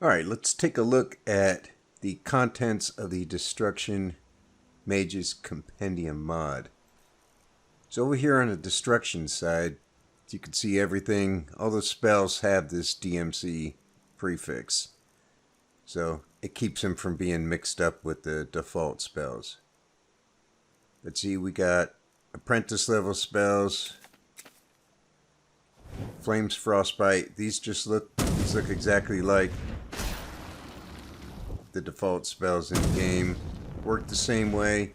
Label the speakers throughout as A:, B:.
A: Alright, let's take a look at the contents of the Destruction Mage's Compendium mod. So over here on the Destruction side, you can see everything, all the spells have this DMC prefix. So it keeps them from being mixed up with the default spells. Let's see, we got apprentice level spells, Flames, Frostbite. These look exactly like the default spells in the game. Work the same way,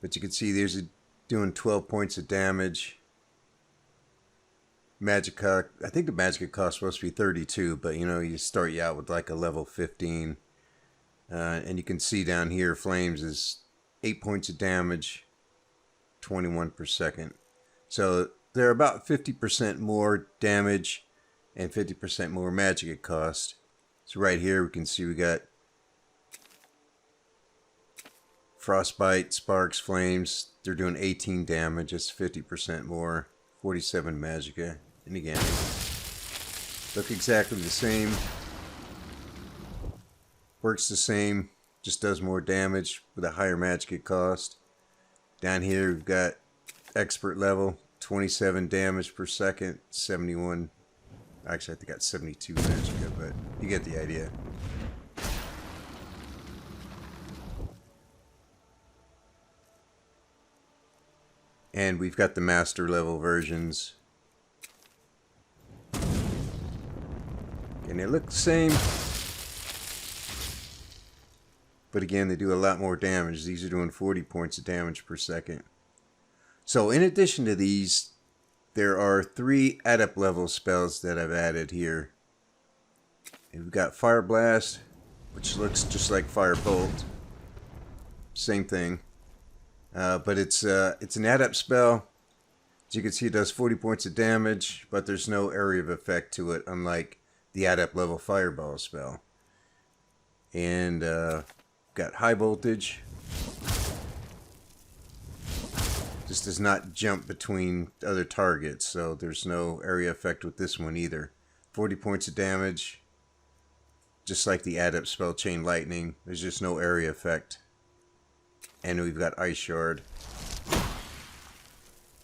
A: but you can see there's doing 12 points of damage. Magic, I think the magic cost is supposed to be 32, but you know, you start you out with like a level 15. And you can see down here, Flames is 8 points of damage, 21 per second. So they're about 50% more damage and 50% more magic it cost. So right here we can see we got Frostbite, Sparks, Flames. They're doing 18 damage. It's 50% more. 47 magicka. And again, look exactly the same. Works the same. Just does more damage with a higher magicka cost. Down here we've got expert level. 27 damage per second. 71. Actually, I think I got 72 magicka, but you get the idea. And we've got the master level versions. And they look the same. But again, they do a lot more damage. These are doing 40 points of damage per second. So in addition to these, there are 3 adept level spells that I've added here. And we've got Fire Blast, which looks just like Fire Bolt. Same thing. But it's an adept spell. As you can see, it does 40 points of damage, but there's no area of effect to it, unlike the adept level Fireball spell. And got High Voltage. This does not jump between other targets, so there's no area effect with this one either. 40 points of damage, just like the adept spell Chain Lightning. There's just no area effect. And we've got Ice Shard,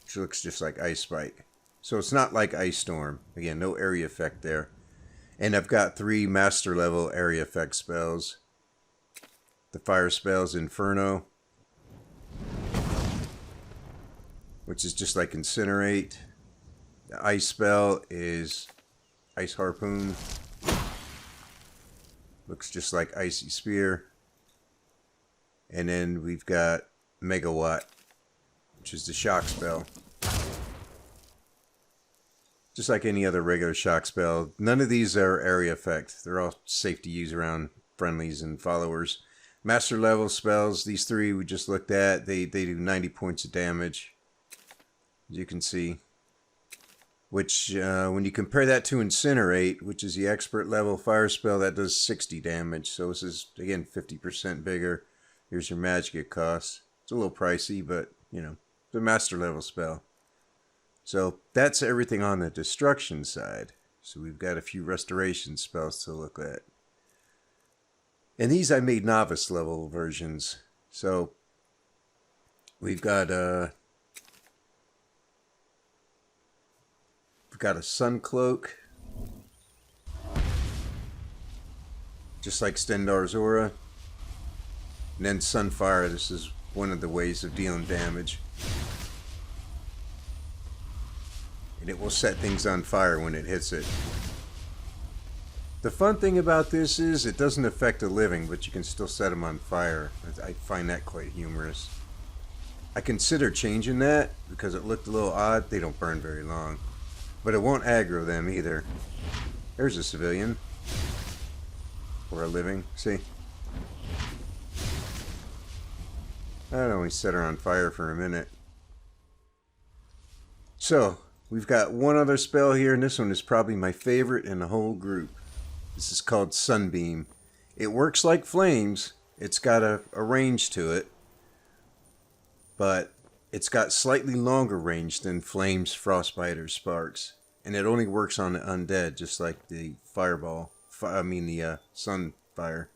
A: which looks just like Ice Spike. So it's not like Ice Storm. Again, no area effect there. And I've got 3 master level area effect spells. The fire spell's Inferno, which is just like Incinerate. The ice spell is Ice Harpoon. Looks just like Icy Spear. And then we've got Megawatt, which is the shock spell. Just like any other regular shock spell. None of these are area effect. They're all safe to use around friendlies and followers. Master level spells, these 3 we just looked at, they do 90 points of damage. As you can see. Which, when you compare that to Incinerate, which is the expert level fire spell, that does 60 damage. So this is, again, 50% bigger. Here's your magic it costs. It's a little pricey, but, you know, it's a master level spell. So that's everything on the destruction side. So we've got a few restoration spells to look at. And these I made novice level versions. So we've got a Sun Cloak, just like Stendarr's Aura. And then Sunfire, this is one of the ways of dealing damage. And it will set things on fire when it hits it. The fun thing about this is it doesn't affect the living, but you can still set them on fire. I find that quite humorous. I consider changing that because it looked a little odd. They don't burn very long. But it won't aggro them either. There's a civilian. Or a living. See? I'd only set her on fire for a minute. So, we've got one other spell here, and this one is probably my favorite in the whole group. This is called Sunbeam. It works like Flames. It's got a range to it. But it's got slightly longer range than Flames, Frostbite, or Sparks. And it only works on the undead, just like the Fireball the sun fire.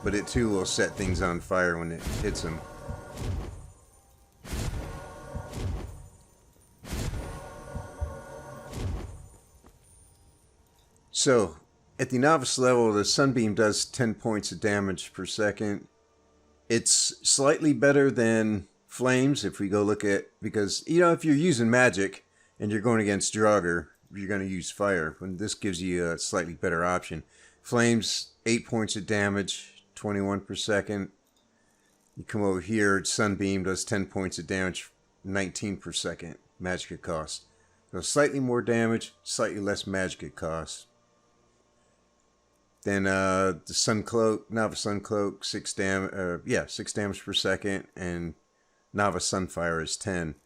A: But it too will set things on fire when it hits them. So, at the novice level, the Sunbeam does 10 points of damage per second. It's slightly better than Flames if we go look at, because, you know, if you're using magic and you're going against Draugr, you're going to use fire. And this gives you a slightly better option. Flames, 8 points of damage, 21 per second. You come over here, Sunbeam does 10 points of damage, 19 per second magic cost. So slightly more damage, slightly less magic cost. Then the Sun Cloak, Nova Sun Cloak, 6 damage per second, and Nova Sunfire is 10.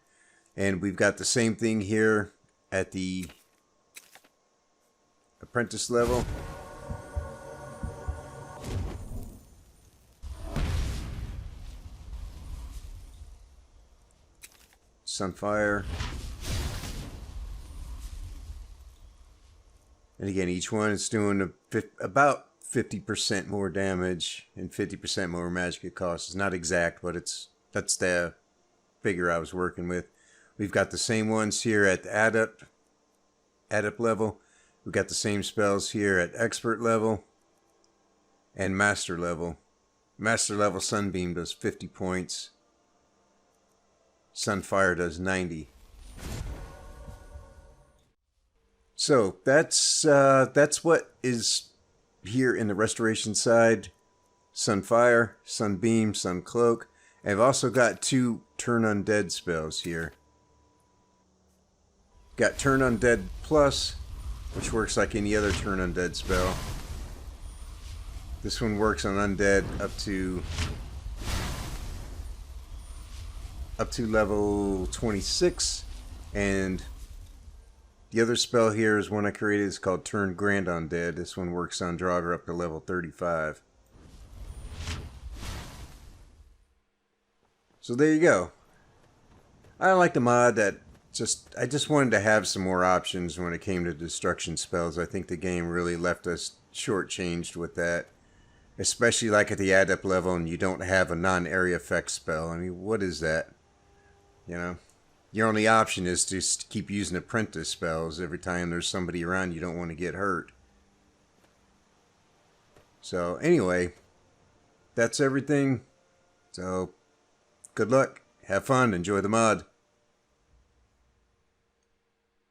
A: And we've got the same thing here at the apprentice level. Sunfire. And again, each one is doing about 50% more damage and 50% more magic cost. It's not exact, but that's the figure I was working with. We've got the same ones here at the adept level. We've got the same spells here at expert level and master level. Master level Sunbeam does 50 points. Sunfire does 90. So that's what is here in the restoration side. Sunfire, Sunbeam, Suncloak. I've also got 2 Turn Undead spells here. Got Turn Undead Plus, which works like any other Turn Undead spell. This one works on Undead up to level 26, and the other spell here is one I created. It's called Turn Grand Undead. This one works on Draugr up to level 35. So there you go. I like the mod that I just wanted to have some more options when it came to destruction spells. I think the game really left us shortchanged with that. Especially like at the adept level and you don't have a non-area effect spell. I mean, what is that? You know? Your only option is to just keep using apprentice spells every time there's somebody around you don't want to get hurt. So anyway, that's everything. So good luck, have fun, enjoy the mod.